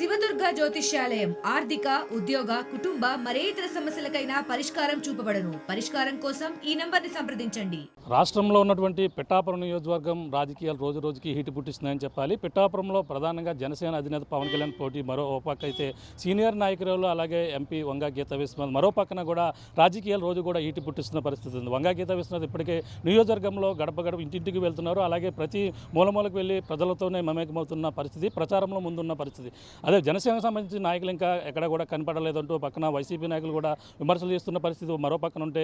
శివదుర్గ జ్యోతిష్యాలయం ఆర్థిక ఉద్యోగ కుటుంబ మరే ఇతర సమస్యలకైనా పరిష్కారం చూపబడను. పరిష్కారం కోసం ఈ నంబర్ని సంప్రదించండి. రాష్ట్రంలో ఉన్నటువంటి పిఠాపురం నియోజకవర్గం రాజకీయాలు రోజు రోజుకి హీటు పుట్టిస్తున్నాయని చెప్పాలి. పిఠాపురంలో ప్రధానంగా జనసేన అధినేత పవన్ కళ్యాణ్ పోటీ మరో పక్క అయితే సీనియర్ నాయకురాలు అలాగే ఎంపీ వంగా గీతా విశ్వనాథ్ మరో పక్కన కూడా రాజకీయాలు రోజు కూడా హీటు పుట్టిస్తున్న పరిస్థితి ఉంది. వంగా గీతా విశ్వనాథ్ ఇప్పటికే నియోజకవర్గంలో గడప గడప ఇంటింటికి వెళ్తున్నారు. అలాగే ప్రతి మూలమూలకు వెళ్ళి ప్రజలతోనే మమేకమవుతున్న పరిస్థితి, ప్రచారంలో ముందున్న పరిస్థితి. అదే జనసేనకు సంబంధించిన నాయకులు ఇంకా ఎక్కడ కూడా కనపడలేదంటూ పక్కన వైసీపీ నాయకులు కూడా విమర్శలు చేస్తున్న పరిస్థితి మరో పక్కన ఉంటే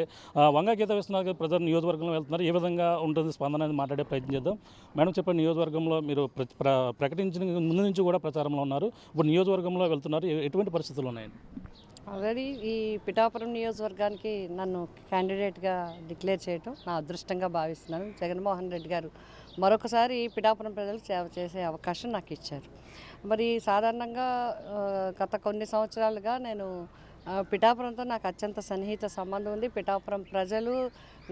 వంగా గీతా విశ్వనాథ్ ప్రజలు నియోజకవర్గంలో వెళ్తున్నారు. ఏ విధంగా ఉంటుంది స్పందన అనేది మాట్లాడే ప్రయత్నం చేద్దాం. మేడం చెప్పండి, నియోజకవర్గంలో మీరు ప్రకటించిన ముందు నుంచి కూడా ప్రచారంలో ఉన్నారు, ఇప్పుడు నియోజకవర్గంలో వెళ్తున్నారు, ఎటువంటి పరిస్థితులు ఉన్నాయండి? ఆల్రెడీ ఈ పిఠాపురం నియోజకవర్గానికి నన్ను క్యాండిడేట్గా డిక్లేర్ చేయటం నా అదృష్టంగా భావిస్తున్నాను. జగన్మోహన్ రెడ్డి గారు మరొకసారి పిఠాపురం ప్రజలకు సేవ చేసే అవకాశం నాకు ఇచ్చారు. మరి సాధారణంగా గత కొన్ని సంవత్సరాలుగా నేను పిఠాపురంతో నాకు అత్యంత సన్నిహిత సంబంధం ఉంది. పిఠాపురం ప్రజలు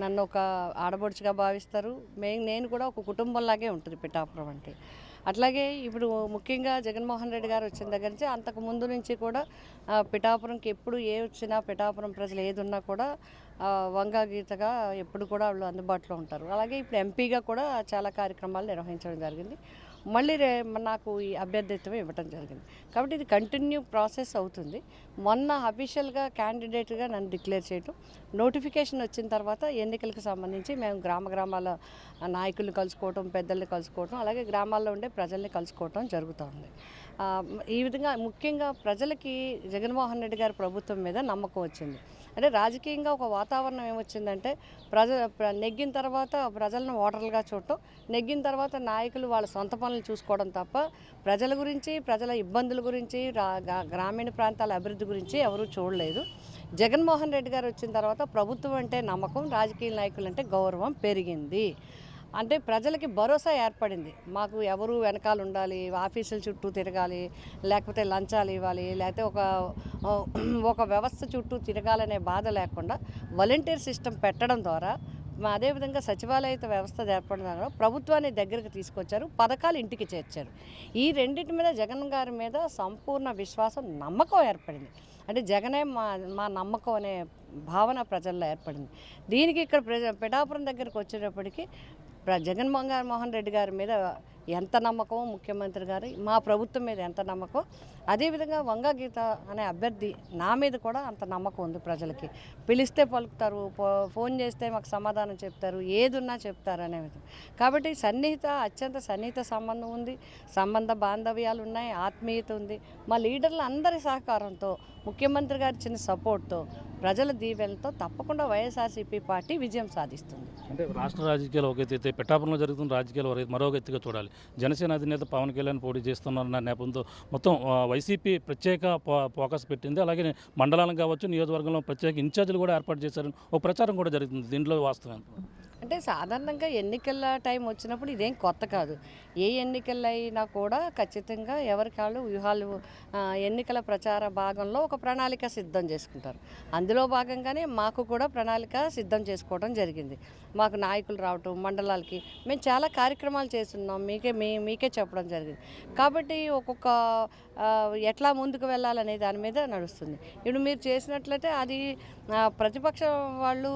నన్ను ఒక ఆడబడుచుగా భావిస్తారు. నేను కూడా ఒక కుటుంబంలాగే ఉంటుంది పిఠాపురం అంటే. అట్లాగే ఇప్పుడు ముఖ్యంగా జగన్మోహన్ రెడ్డి గారు వచ్చిన దగ్గర నుంచి అంతకు ముందు నుంచి కూడా పిఠాపురంకి ఎప్పుడు ఏ వచ్చినా పిఠాపురం ప్రజలు ఏది ఉన్నా కూడా వంగా గీతగా ఎప్పుడు కూడా వాళ్ళు అందుబాటులో ఉంటారు. అలాగే ఇప్పుడు ఎంపీగా కూడా చాలా కార్యక్రమాలు నిర్వహించడం జరిగింది. మళ్ళీ నాకు ఈ అభ్యర్థిత్వం ఇవ్వడం జరిగింది. కాబట్టి ఇది కంటిన్యూ ప్రాసెస్ అవుతుంది. మొన్న అఫీషియల్గా క్యాండిడేట్గా నన్ను డిక్లేర్ చేయటం, నోటిఫికేషన్ వచ్చిన తర్వాత ఎన్నికలకు సంబంధించి మేము గ్రామాల నాయకులను కలుసుకోవటం, పెద్దల్ని కలుసుకోవటం, అలాగే గ్రామాల్లో ఉండే ప్రజల్ని కలుసుకోవటం జరుగుతుంది. ఈ విధంగా ముఖ్యంగా ప్రజలకి జగన్మోహన్ రెడ్డి గారి ప్రభుత్వం మీద నమ్మకం వచ్చింది. అంటే రాజకీయంగా ఒక వాతావరణం ఏమొచ్చిందంటే నెగ్గిన తర్వాత ప్రజలను ఓటర్లుగా చూడటం, నెగ్గిన తర్వాత నాయకులు వాళ్ళ సొంత పనులు చూసుకోవడం తప్ప ప్రజల గురించి, ప్రజల ఇబ్బందుల గురించి, గ్రామీణ ప్రాంతాల అభివృద్ధి గురించి ఎవరూ చూడలేదు. జగన్మోహన్ రెడ్డి గారు వచ్చిన తర్వాత ప్రభుత్వం అంటే నమ్మకం, రాజకీయ నాయకులు అంటే గౌరవం పెరిగింది. అంటే ప్రజలకి భరోసా ఏర్పడింది. మాకు ఎవరు వెనకాల ఉండాలి, ఆఫీసుల చుట్టూ తిరగాలి, లేకపోతే లంచాలు ఇవ్వాలి, లేకపోతే ఒక వ్యవస్థ చుట్టూ తిరగాలనే బాధ లేకుండా వాలంటీర్ సిస్టమ్ పెట్టడం ద్వారా, అదేవిధంగా సచివాలయ వ్యవస్థ ఏర్పడడం ద్వారా ప్రభుత్వాన్ని దగ్గరికి తీసుకొచ్చారు, పథకాలు ఇంటికి చేర్చారు. ఈ రెండింటి మీద జగన్ గారి మీద సంపూర్ణ విశ్వాసం, నమ్మకం ఏర్పడింది. అంటే జగనే మా నమ్మకం అనే భావన ప్రజల్లో ఏర్పడింది. దీనికి ఇక్కడ పిఠాపురం దగ్గరికి వచ్చేటప్పటికి జగన్మోహన్ రెడ్డి గారి మీద ఎంత నమ్మకమో, ముఖ్యమంత్రి గారు మా ప్రభుత్వం మీద ఎంత నమ్మకం, అదేవిధంగా వంగా గీత అనే అభ్యర్థి నా మీద కూడా అంత నమ్మకం ఉంది. ప్రజలకి పిలిస్తే పలుకుతారు, ఫోన్ చేస్తే మాకు సమాధానం చెప్తారు, ఏదున్నా చెప్తారు అనే విధంగా. కాబట్టి అత్యంత సన్నిహిత సంబంధం ఉంది, సంబంధ బాంధవ్యాలు ఉన్నాయి, ఆత్మీయత ఉంది. మా లీడర్ల అందరి సహకారంతో, ముఖ్యమంత్రి గారి ఇచ్చిన సపోర్ట్తో, ప్రజల దీవెనతో తప్పకుండా వైఎస్ఆర్సీపీ పార్టీ విజయం సాధిస్తుంది. అంటే రాష్ట్ర రాజకీయాలు ఒక ఎత్తి అయితే పిఠాపురంలో జరుగుతున్న రాజకీయాలు మరొక ఎత్తుగా చూడాలి. జనసేన అధినేత పవన్ కళ్యాణ్ పోటీ చేస్తున్న నేపథ్యంతో మొత్తం వైసీపీ ప్రత్యేక ఫోకస్ పెట్టింది. అలాగే మండలాలకు కావచ్చు, నియోజకవర్గంలో ప్రత్యేక ఇన్ఛార్జీలు కూడా ఏర్పాటు చేశారని ఒక ప్రచారం కూడా జరుగుతుంది. దీంట్లో వాస్తవం అంటే సాధారణంగా ఎన్నికల టైం వచ్చినప్పుడు ఇదేం కొత్త కాదు. ఏ ఎన్నికలు అయినా కూడా ఖచ్చితంగా ఎవరికాళ్ళు వ్యూహాలు, ఎన్నికల ప్రచార భాగంలో ఒక ప్రణాళిక సిద్ధం చేసుకుంటారు. అందులో భాగంగానే మాకు కూడా ప్రణాళిక సిద్ధం చేసుకోవడం జరిగింది. మాకు నాయకులు రావటం, మండలాలకి మేము చాలా కార్యక్రమాలు చేస్తున్నాం, మీకే చెప్పడం జరిగింది. కాబట్టి ఒక్కొక్క ఎట్లా ముందుకు వెళ్ళాలనే దాని మీద నడుస్తుంది. ఇప్పుడు మీరు చేసినట్లయితే అది ప్రతిపక్ష వాళ్ళు,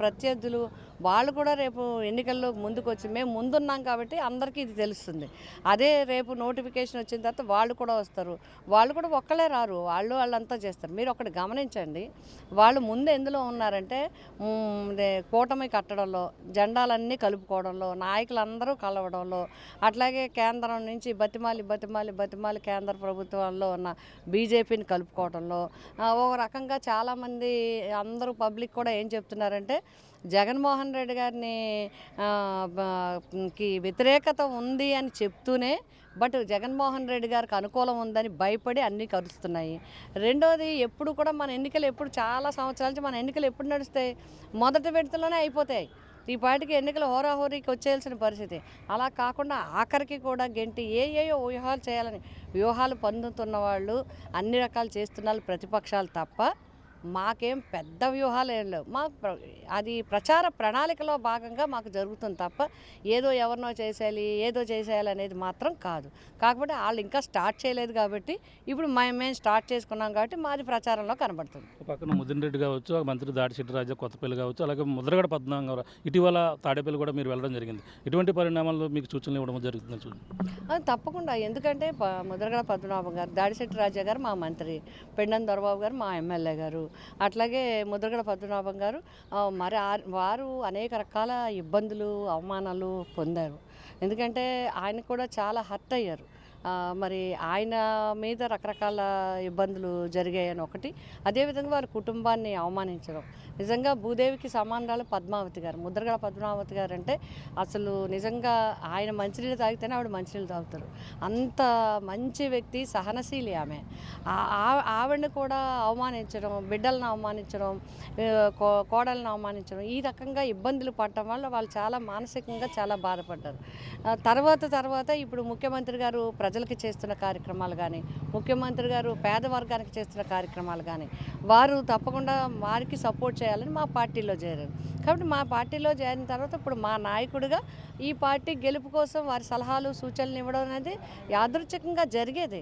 ప్రత్యర్థులు వాళ్ళు కూడా రేపు ఎన్నికల్లో ముందుకు వచ్చి మేము ముందున్నాం కాబట్టి అందరికీ ఇది తెలుస్తుంది. అదే రేపు నోటిఫికేషన్ వచ్చిన తర్వాత వాళ్ళు కూడా వస్తారు. వాళ్ళు కూడా ఒక్కలే రారు, వాళ్ళంతా చేస్తారు. మీరు ఒకటి గమనించండి, వాళ్ళు ముందు ఎందులో ఉన్నారంటే కూటమి కట్టడంలో, జెండాలన్నీ కలుపుకోవడంలో, నాయకులందరూ కలవడంలో, అట్లాగే కేంద్రం నుంచి బతిమాలి కేంద్ర ప్రభుత్వంలో ఉన్న బీజేపీని కలుపుకోవడంలో, ఒక రకంగా చాలామంది అందరూ పబ్లిక్ కూడా ఏం చెప్తున్నారంటే జగన్మోహన్ రెడ్డి గారిని వ్యతిరేకత ఉంది అని చెప్తూనే బట్ జగన్మోహన్ రెడ్డి గారికి అనుకూలం ఉందని భయపడి అన్నీ కలుస్తున్నాయి. రెండోది, ఎప్పుడు కూడా మన ఎన్నికలు చాలా సంవత్సరాల నుంచి మన ఎన్నికలు ఎప్పుడు నడుస్తాయి, మొదటి విడతలోనే అయిపోతాయి. ఈ పాటికి ఎన్నికలు హోరాహోరీకి వచ్చేయాల్సిన పరిస్థితి. అలా కాకుండా ఆఖరికి కూడా గెంటి ఏయో వ్యూహాలు చేయాలని వ్యూహాలు పన్నుతున్న వాళ్ళు, అన్ని రకాలు చేస్తున్నారు ప్రతిపక్షాలు తప్ప మాకేం పెద్ద వ్యూహాలు ఏం లేవు. అది ప్రచార ప్రణాళికలో భాగంగా మాకు జరుగుతుంది తప్ప ఏదో ఎవరినో చేసేయాలి అనేది మాత్రం కాదు. కాకపోతే వాళ్ళు ఇంకా స్టార్ట్ చేయలేదు కాబట్టి ఇప్పుడు మేము స్టార్ట్ చేసుకున్నాం కాబట్టి మాది ప్రచారంలో కనబడుతుంది. పక్కన ముదిన్ రెడ్డి కావచ్చు, మంత్రి దాడిశెట్టి రాజా కొత్తపల్లి కావచ్చు, అలాగే ముద్రగడ పద్మనాభం ఇటీవల తాడేపల్లి కూడా మీరు వెళ్ళడం జరిగింది. ఇటువంటి పరిణామాలు మీకు సూచనలు ఇవ్వడం జరుగుతుంది చూడండి. అది తప్పకుండా, ఎందుకంటే ముద్రగడ పద్మనాభం గారు, దాడిశెట్టి రాజా గారు మా మంత్రి, పెండన్ దొరబాబు గారు మా ఎమ్మెల్యే గారు, అట్లాగే ముద్రగడ పద్మనాభం గారు మరి వారు అనేక రకాల ఇబ్బందులు అవమానాలు పొందారు. ఎందుకంటే ఆయన కూడా చాలా హర్ట్ అయ్యారు. మరి ఆయన మీద రకరకాల ఇబ్బందులు జరిగాయని ఒకటి, అదేవిధంగా వారి కుటుంబాన్ని అవమానించడం. నిజంగా భూదేవికి సమానరాలు పద్మావతి గారు, ముద్రగడ పద్మావతి గారు అంటే అసలు నిజంగా ఆయన మంచినీళ్ళు తాగితేనే ఆవిడ మంచినీళ్ళు తాగుతారు. అంత మంచి వ్యక్తి, సహనశీలి ఆమె. ఆవిడని కూడా అవమానించడం, బిడ్డలను అవమానించడం, కోడలను అవమానించడం, ఈ రకంగా ఇబ్బందులు పడటం వల్ల వాళ్ళు చాలా మానసికంగా చాలా బాధపడ్డారు. తర్వాత ఇప్పుడు ముఖ్యమంత్రి గారు ప్రజలకి చేస్తున్న కార్యక్రమాలు కానీ, ముఖ్యమంత్రి గారు పేద వర్గానికి చేస్తున్న కార్యక్రమాలు కానీ, వారు తప్పకుండా వారికి సపోర్ట్ చేయాలని మా పార్టీలో చేరారు. కాబట్టి మా పార్టీలో చేరిన తర్వాత ఇప్పుడు మా నాయకుడిగా ఈ పార్టీ గెలుపు కోసం వారి సలహాలు సూచనలు ఇవ్వడం అనేది యాదృచ్ఛికంగా జరిగేది.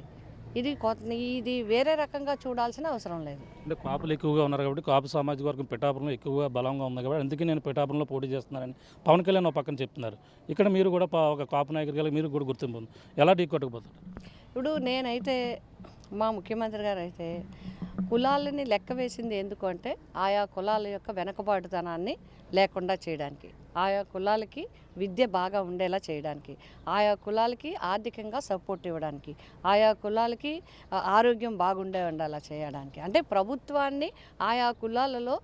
ఇది వేరే రకంగా చూడాల్సిన అవసరం లేదు. అంటే కాపులు ఎక్కువగా ఉన్నారు కాబట్టి, కాపు సామాజిక వర్గం పిఠాపురంలో ఎక్కువగా బలంగా ఉంది కాబట్టి అందుకే నేను పిఠాపురంలో పోటీ చేస్తున్నానని పవన్ కళ్యాణ్ పక్కన చెప్తున్నారు. ఇక్కడ మీరు కూడా ఒక కాపు నాయకుడిగా మీరు కూడా గుర్తింపు ఉంది. ఎలా ఢీ కొట్టకపోతారు? ఇప్పుడు నేనైతే మా ముఖ్యమంత్రి గారు అయితే కులాలని లెక్క వేసింది ఎందుకు అంటే ఆయా కులాల యొక్క వెనకబాటుతనాన్ని లేకుండా చేయడానికి, ఆయా కులాలకి విద్య బాగా ఉండేలా చేయడానికి, ఆయా కులాలకి ఆర్థికంగా సపోర్ట్ ఇవ్వడానికి, ఆయా కులాలకి ఆరోగ్యం బాగుండే ఉండేలా చేయడానికి. అంటే ప్రభుత్వాన్ని ఆయా కులాలలో,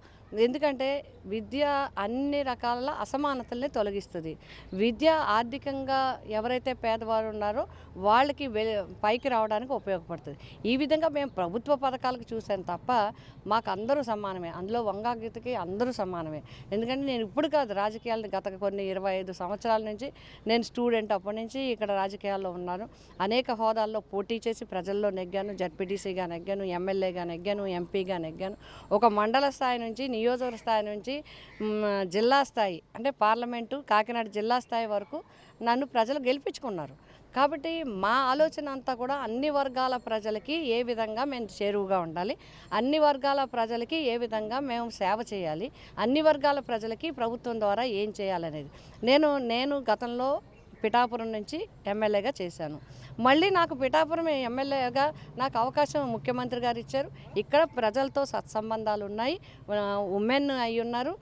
ఎందుకంటే విద్య అన్ని రకాల అసమానతల్ని తొలగిస్తుంది. విద్య ఆర్థికంగా ఎవరైతే పేదవారు ఉన్నారో వాళ్ళకి పైకి రావడానికి ఉపయోగపడుతుంది. ఈ విధంగా మేము ప్రభుత్వ పథకాలకు చూసాను తప్ప మాకు అందరూ సమానమే. అందులో వంగా గీతకి అందరూ సమానమే. ఎందుకంటే నేను ఇప్పుడు కాదు రాజకీయాలను, గత కొన్ని 25 సంవత్సరాల నుంచి నేను స్టూడెంట్, అప్పటి నుంచి ఇక్కడ రాజకీయాల్లో ఉన్నాను. అనేక హోదాల్లో పోటీ చేసి ప్రజల్లో నెగ్గాను. జడ్పీటీసీగా నెగ్గాను, ఎమ్మెల్యేగా నెగ్గాను, ఎంపీగా నెగ్గాను. ఒక మండల స్థాయి నుంచి, నియోజకవర్గ స్థాయి నుంచి జిల్లా స్థాయి అంటే పార్లమెంటు కాకినాడ జిల్లా స్థాయి వరకు నన్ను ప్రజలు గెలిపించుకున్నారు. కాబట్టి మా ఆలోచన అంతా కూడా అన్ని వర్గాల ప్రజలకి ఏ విధంగా మేము చేరువుగా ఉండాలి, అన్ని వర్గాల ప్రజలకి ఏ విధంగా మేము సేవ చేయాలి, అన్ని వర్గాల ప్రజలకి ప్రభుత్వం ద్వారా ఏం చేయాలనేది. నేను గతంలో పిఠాపురం నుంచి ఎమ్మెల్యేగా చేశాను. మళ్ళీ నాకు పిఠాపురం ఎమ్మెల్యేగా నాకు అవకాశం ముఖ్యమంత్రి గారు ఇచ్చారు. ఇక్కడ ప్రజలతో సత్సంబంధాలు ఉన్నాయి, ఉమెన్ అయి ఉన్నారు.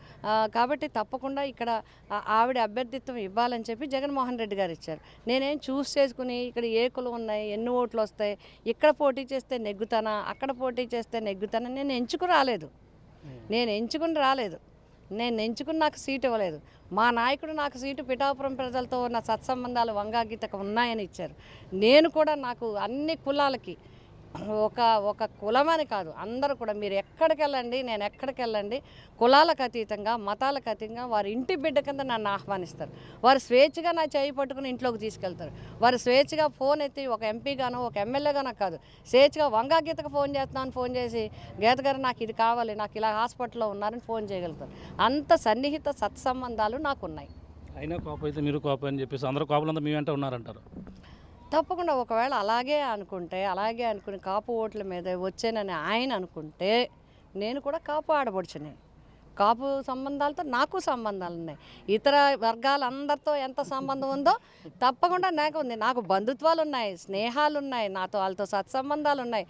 కాబట్టి తప్పకుండా ఇక్కడ ఆవిడ అభ్యర్థిత్వం ఇవ్వాలని చెప్పి జగన్మోహన్ రెడ్డి గారు ఇచ్చారు. నేనేం చూస్ చేసుకుని ఇక్కడ ఏ కులం ఉన్నాయి, ఎన్ని ఓట్లు వస్తాయి, ఇక్కడ పోటీ చేస్తే నెగ్గుతానా, అక్కడ పోటీ చేస్తే నెగ్గుతానా, నేను ఎంచుకుని రాలేదు. నాకు సీటు ఇవ్వలేదు. మా నాయకుడు నాకు సీటు పిఠాపురం ప్రజలతో ఉన్న సత్సంబంధాలు వంగా గీతకు ఉన్నాయని ఇచ్చారు. నేను కూడా నాకు అన్ని కులాలకి ఒక కులమని కాదు, అందరూ కూడా మీరు ఎక్కడికి వెళ్ళండి, నేను ఎక్కడికి వెళ్ళండి, కులాలకు అతీతంగా, మతాలకు అతీతంగా వారి ఇంటి బిడ్డ కింద నన్ను ఆహ్వానిస్తారు. వారు స్వేచ్ఛగా నా చేయి పట్టుకుని ఇంట్లోకి తీసుకెళ్తారు. వారు స్వేచ్ఛగా ఫోన్ ఎత్తి ఒక ఎంపీగానో ఒక ఎమ్మెల్యేగానో కాదు, స్వేచ్ఛగా వంగా గీతకు ఫోన్ చేసి గీత గారు నాకు ఇది కావాలి, నాకు ఇలా హాస్పిటల్లో ఉన్నారని ఫోన్ చేయగలుగుతారు. అంత సన్నిహిత సత్సంబంధాలు నాకున్నాయి. అయినా కాపు అయితే మీరు కాపు అని చెప్పేసి అందరూ కాపులంతా మీ వెంట ఉన్నారంటారు. తప్పకుండా ఒకవేళ అలాగే అనుకుని కాపు ఓట్ల మీద వచ్చానని ఆయన అనుకుంటే నేను కూడా కాపు ఆడబడుచునే. కాపు సంబంధాలతో నాకు సంబంధాలు ఉన్నాయి. ఇతర వర్గాలందరితో ఎంత సంబంధం ఉందో తప్పకుండా నాకు ఉంది. నాకు బంధుత్వాలు ఉన్నాయి, స్నేహాలు ఉన్నాయి, వాళ్ళతో సత్సంబంధాలు ఉన్నాయి.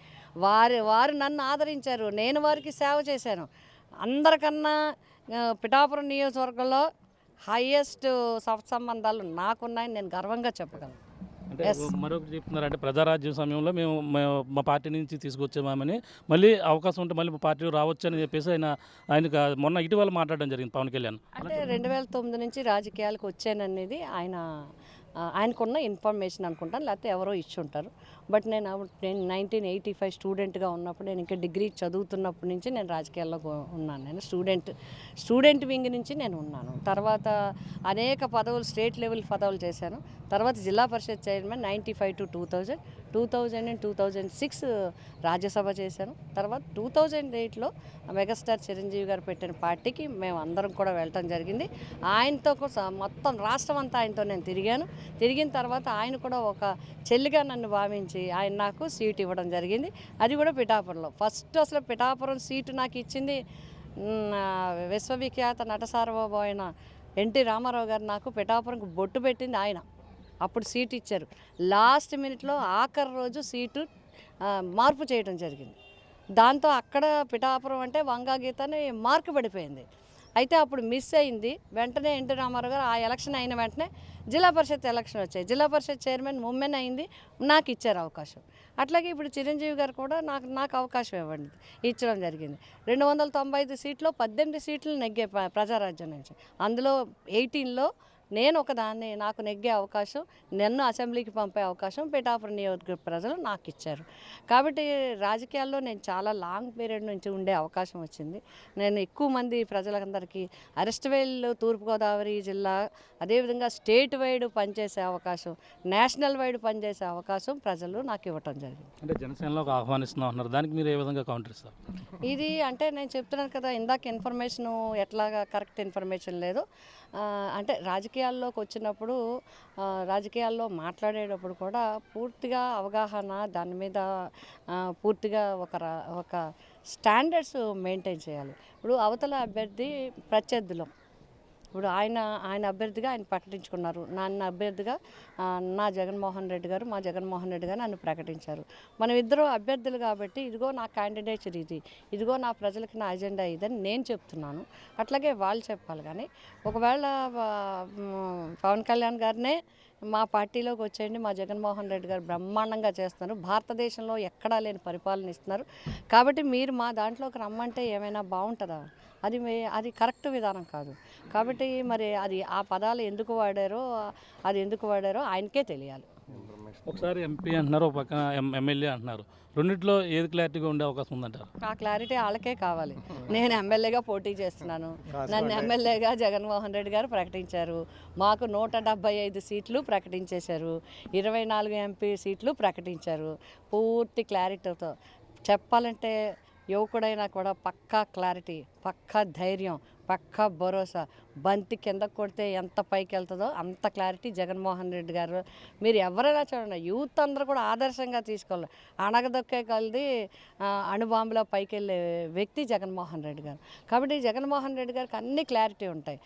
వారు నన్ను ఆదరించారు, నేను వారికి సేవ చేశాను. అందరికన్నా పిఠాపురం నియోజకవర్గంలో హైయెస్ట్ సత్సంబంధాలు నాకున్నాయని నేను గర్వంగా చెప్పగలను. అంటే మరొకటి చెప్తున్నారు, అంటే ప్రజారాజ్యం సమయంలో మేము మా పార్టీ నుంచి తీసుకొచ్చామని, మళ్ళీ అవకాశం ఉంటే మళ్ళీ మా పార్టీ రావచ్చు అని చెప్పేసి ఆయనకు మొన్న ఇటీవల మాట్లాడడం జరిగింది పవన్ కళ్యాణ్. అంటే 2009 నుంచి రాజకీయాలకు వచ్చాననేది ఆయనకున్న ఇన్ఫర్మేషన్ అనుకుంటాను, లేకపోతే ఎవరో ఇచ్చి ఉంటారు. బట్ నేను 1985 స్టూడెంట్గా ఉన్నప్పుడు, నేను ఇంకా డిగ్రీ చదువుతున్నప్పటి నుంచి నేను రాజకీయాల్లో ఉన్నాను. నేను స్టూడెంట్ వింగ్ నుంచి నేను ఉన్నాను. తర్వాత అనేక పదవులు, స్టేట్ లెవెల్ పదవులు చేశాను. తర్వాత జిల్లా పరిషత్ చైర్మన్ 95 to 2000, 2000 and 2006 రాజ్యసభ చేశాను. తర్వాత 2008లో మెగాస్టార్ చిరంజీవి గారు పెట్టిన పార్టీకి మేము అందరం కూడా వెళ్ళటం జరిగింది. ఆయనతో మొత్తం రాష్ట్రం అంతా ఆయనతో నేను తిరిగిన తర్వాత ఆయన కూడా ఒక చెల్లిగా నన్ను భావించి ఆయన నాకు సీటు ఇవ్వడం జరిగింది. అది కూడా పిఠాపురంలో. ఫస్ట్ అసలు పిఠాపురం సీటు నాకు ఇచ్చింది విశ్వవిఖ్యాత నట సార్వభౌమైన ఎన్టీ రామారావు గారు నాకు పిఠాపురంకు బొట్టు పెట్టింది ఆయన. అప్పుడు సీటు ఇచ్చారు. లాస్ట్ మినిట్లో ఆఖరి రోజు సీటు మార్పు చేయడం జరిగింది. దాంతో అక్కడ పిఠాపురం అంటే వంగా గీత అని మార్కు పడిపోయింది. అయితే అప్పుడు మిస్ అయింది. వెంటనే ఎన్టీ రామారావు గారు ఆ ఎలక్షన్ అయిన వెంటనే జిల్లా పరిషత్ ఎలక్షన్ వచ్చాయి. జిల్లా పరిషత్ చైర్మన్ ఉమెన్ అయింది, నాకు ఇచ్చారు అవకాశం. అట్లాగే ఇప్పుడు చిరంజీవి గారు కూడా నాకు అవకాశం ఇచ్చడం జరిగింది. 295 సీట్లో 18 సీట్లు నెగ్గే ప్రజారాజ్యం నుంచి. అందులో 18లో నేను ఒకదాన్ని, నాకు నెగ్గే అవకాశం, నన్ను అసెంబ్లీకి పంపే అవకాశం పిఠాపురం నియోజకవర్గ ప్రజలు నాకు ఇచ్చారు. కాబట్టి రాజకీయాల్లో నేను చాలా లాంగ్ పీరియడ్ నుంచి ఉండే అవకాశం వచ్చింది. నేను ఎక్కువ మంది ప్రజలందరికీ అరెస్ట్వేల్ తూర్పుగోదావరి జిల్లా, అదేవిధంగా స్టేట్ వైడ్ పనిచేసే అవకాశం, నేషనల్ వైడ్ పనిచేసే అవకాశం ప్రజలు నాకు ఇవ్వటం జరిగింది. అంటే జనసేనలోకి ఆహ్వానిస్తున్నాం అన్నారు, దానికి మీరు ఏ విధంగా కౌంటర్ ఇస్తారు? ఇది అంటే నేను చెప్తున్నాను కదా, ఇందాక ఇన్ఫర్మేషను ఎట్లాగా కరెక్ట్ ఇన్ఫర్మేషన్ లేదు. అంటే రాజకీయాల్లోకి వచ్చినప్పుడు, రాజకీయాల్లో మాట్లాడేటప్పుడు కూడా పూర్తిగా అవగాహన, దాని మీద పూర్తిగా ఒక స్టాండర్డ్స్ మెయింటైన్ చేయాలి. ఇప్పుడు అవతల అభ్యర్థి ప్రత్యర్థులం, ఇప్పుడు ఆయన అభ్యర్థిగా ఆయన ప్రకటించుకున్నారు, నన్ను అభ్యర్థిగా మా జగన్మోహన్ రెడ్డి గారు నన్ను ప్రకటించారు. మనం ఇద్దరు అభ్యర్థులు కాబట్టి ఇదిగో నా క్యాండిడేచర్ ఇదిగో నా ప్రజలకి నా అజెండా ఇదని నేను చెప్తున్నాను. అట్లాగే వాళ్ళు చెప్పాలి. కానీ ఒకవేళ పవన్ కళ్యాణ్ గారినే మా పార్టీలోకి వచ్చేయండి, మా జగన్మోహన్ రెడ్డి గారు బ్రహ్మాండంగా చేస్తున్నారు, భారతదేశంలో ఎక్కడా లేని పరిపాలన ఇస్తున్నారు, కాబట్టి మీరు మా దాంట్లోకి రమ్మంటే ఏమైనా బాగుంటుందా? అది కరెక్ట్ విధానం కాదు. కాబట్టి మరి అది ఆ పదాలు ఎందుకు వాడారో ఆయనకే తెలియాలి. ఒకసారి ఎంపీ అంటున్నారు, ఒక పక్కన ఎమ్మెల్యే అంటున్నారు. రెండిట్లో ఏది క్లారిటీగా ఉండే అవకాశం ఉందంటారు? ఆ క్లారిటీ వాళ్ళకే కావాలి. నేను ఎమ్మెల్యేగా పోటీ చేస్తున్నాను, నన్ను ఎమ్మెల్యేగా జగన్మోహన్ రెడ్డి గారు ప్రకటించారు. మాకు 175 సీట్లు ప్రకటించేశారు, 24 ఎంపీ సీట్లు ప్రకటించారు. పూర్తి క్లారిటీతో చెప్పాలంటే యువకుడైనా కూడా పక్కా క్లారిటీ, పక్కా ధైర్యం, పక్కా భరోసా. బంతి కింద కొడితే ఎంత పైకి వెళ్తుందో అంత క్లారిటీ జగన్మోహన్ రెడ్డి గారు. మీరు ఎవరైనా చూడండి, యూత్ అందరూ కూడా ఆదర్శంగా తీసుకోవాలి. అణగదొక్కే కొలది అణుబాంబులో పైకి వెళ్ళే వ్యక్తి జగన్మోహన్ రెడ్డి గారు. కాబట్టి జగన్మోహన్ రెడ్డి గారికి అన్ని క్లారిటీ ఉంటాయి.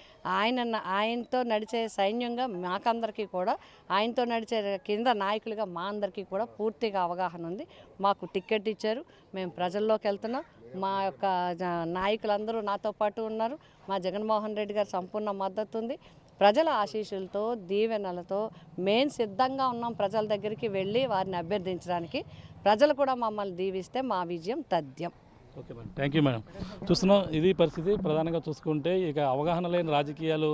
ఆయనతో నడిచే సైన్యంగా మాకందరికీ కూడా, ఆయనతో నడిచే కింద నాయకులుగా మా అందరికీ కూడా పూర్తిగా అవగాహన ఉంది. మాకు టికెట్ ఇచ్చారు, మేము ప్రజల్లోకి వెళ్తున్నాం. మా యొక్క నాయకులందరూ నాతో పాటు ఉన్నారు. మా జగన్మోహన్ రెడ్డి గారి సంపూర్ణ మద్దతు ఉంది. ప్రజల ఆశీస్సులతో, దీవెనలతో మేము సిద్ధంగా ఉన్నాం ప్రజల దగ్గరికి వెళ్ళి వారిని అభ్యర్థించడానికి. ప్రజలు కూడా మమ్మల్ని దీవిస్తే మా విజయం తథ్యం. Okay madam, thank you madam. చూస్తున్నాం, ఇది పరిస్థితి. ప్రధానంగా చూసుకుంటే ఇక అవగాహన లేని రాజకీయాలు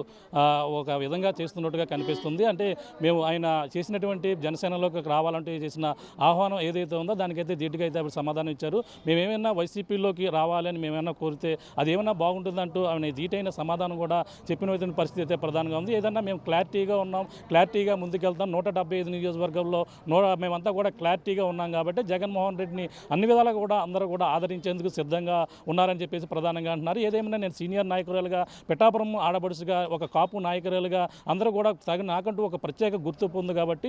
ఒక విధంగా చేస్తున్నట్టుగా కనిపిస్తుంది. అంటే మేము ఆయన చేసినటువంటి జనసేనలోకి రావాలంటే చేసిన ఆహ్వానం ఏదైతే ఉందో దానికైతే ధీటుగా అయితే అప్పుడు సమాధానం ఇచ్చారు. మేమేమైనా వైసీపీలోకి రావాలని మేమేమైనా కోరితే అది ఏమైనా బాగుంటుందంటూ ఆయన ధీటైన సమాధానం కూడా చెప్పిన పరిస్థితి అయితే ప్రధానంగా ఉంది. ఏదన్నా మేము క్లారిటీగా ఉన్నాం, క్లారిటీగా ముందుకెళ్తాం, 175 నియోజకవర్గంలో మేమంతా కూడా క్లారిటీగా ఉన్నాం కాబట్టి జగన్మోహన్ రెడ్డిని అన్ని విధాలుగా కూడా అందరూ కూడా ఆదరించేందుకు సిద్ధంగా ఉన్నారని చెప్పేసి ప్రధానంగా అంటున్నారు. ఏదేమైనా నేను సీనియర్ నాయకురాలుగా, పిఠాపురం ఆడపడుచుగా, ఒక కాపు నాయకురాలుగా అందరూ కూడా నాకంటూ ఒక ప్రత్యేక గుర్తింపు ఉంది కాబట్టి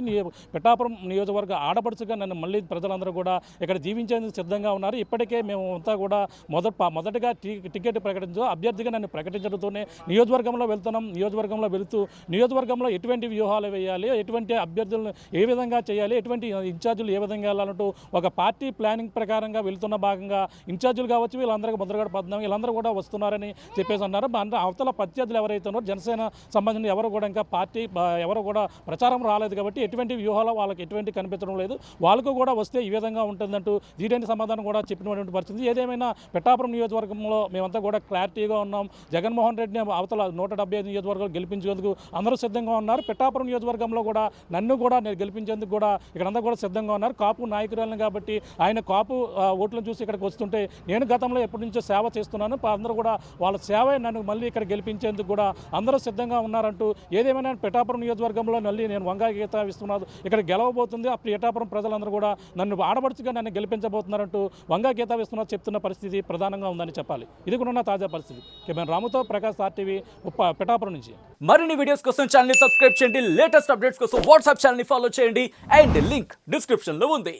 పిఠాపురం నియోజకవర్గ ఆడపడుచుగా నన్ను మళ్ళీ ప్రజలందరూ కూడా ఇక్కడ జీవించేందుకు సిద్ధంగా ఉన్నారు. ఇప్పటికే మేము అంతా కూడా మొదటగా టికెట్ అభ్యర్థిగా నన్ను ప్రకటించడంతోనే నియోజకవర్గంలో వెళ్తున్నాం. నియోజకవర్గంలో వెళుతూ నియోజకవర్గంలో ఎటువంటి వ్యూహాలు వేయాలి, ఎటువంటి అభ్యర్థులను ఏ విధంగా చేయాలి, ఎటువంటి ఇన్ఛార్జీలు ఏ విధంగా వెళ్ళాలంటూ ఒక పార్టీ ప్లానింగ్ ప్రకారంగా వెళ్తున్న భాగంగా ఇన్ఛార్జీలు కావచ్చు, వీళ్ళందరికీ ముద్రగడ పద్మం వీళ్ళందరూ కూడా వస్తున్నారని చెప్పేసి అన్నారు. అవతల ప్రత్యర్థులు ఎవరైతే ఉన్నారో జనసేన సంబంధించిన ఎవరు కూడా ఇంకా పార్టీ ఎవరు కూడా ప్రచారం రాలేదు కాబట్టి ఎటువంటి వ్యూహాలు వాళ్ళకి ఎటువంటి కనిపించడం లేదు. వాళ్ళకు కూడా వస్తే ఈ విధంగా ఉంటుందంటూ దీటైన సమాధానం కూడా చెప్పినటువంటి పరిస్థితి. ఏదేమైనా పిఠాపురం నియోజకవర్గంలో మేమంతా కూడా క్లారిటీగా ఉన్నాం. జగన్మోహన్ రెడ్డిని అవతల 175 నియోజకవర్గాలు గెలిపించేందుకు అందరూ సిద్ధంగా ఉన్నారు. పిఠాపురం నియోజకవర్గంలో కూడా నన్ను కూడా నేను గెలిపించేందుకు కూడా ఇక్కడంతా కూడా సిద్ధంగా ఉన్నారు. కాపు నాయకురాలను కాబట్టి ఆయన కాపు ఓట్లను చూసి ఇక్కడికి వస్తుంటే నేను గతంలో ఎప్పటి నుంచో సేవ చేస్తున్నాను, అందరూ కూడా వాళ్ళ సేవే నన్ను మళ్ళీ ఇక్కడ గెలిపించేందుకు కూడా అందరూ సిద్ధంగా ఉన్నారంటూ ఏదేమైనా పిఠాపురం నియోజకవర్గంలో మళ్ళీ నేను వంగా గీత విశ్వనాథ్ ఇక్కడ గెలవబోతుంది. ఆ పిఠాపురం ప్రజలందరూ కూడా నన్ను ఆడపడుచుగా నన్ను గెలిపించబోతున్నారంటూ వంగా గీత విశ్వనాథ్ చెప్తున్న పరిస్థితి ప్రధానంగా ఉందని చెప్పాలి. ఇది కూడా ఉన్న తాజా పరిస్థితి. కెమెరా రాముతో ప్రకాష్ RTV పిఠాపురం నుంచి. మరిన్ని వీడియోస్ కోసం ఛానల్ ని సబ్స్క్రైబ్ చేయండి, లేటెస్ట్ అప్డేట్స్ కోసం వాట్సాప్ ఛానల్ ని ఫాలో చేయండి అండ్ లింక్ డిస్క్రిప్షన్ లో ఉంది.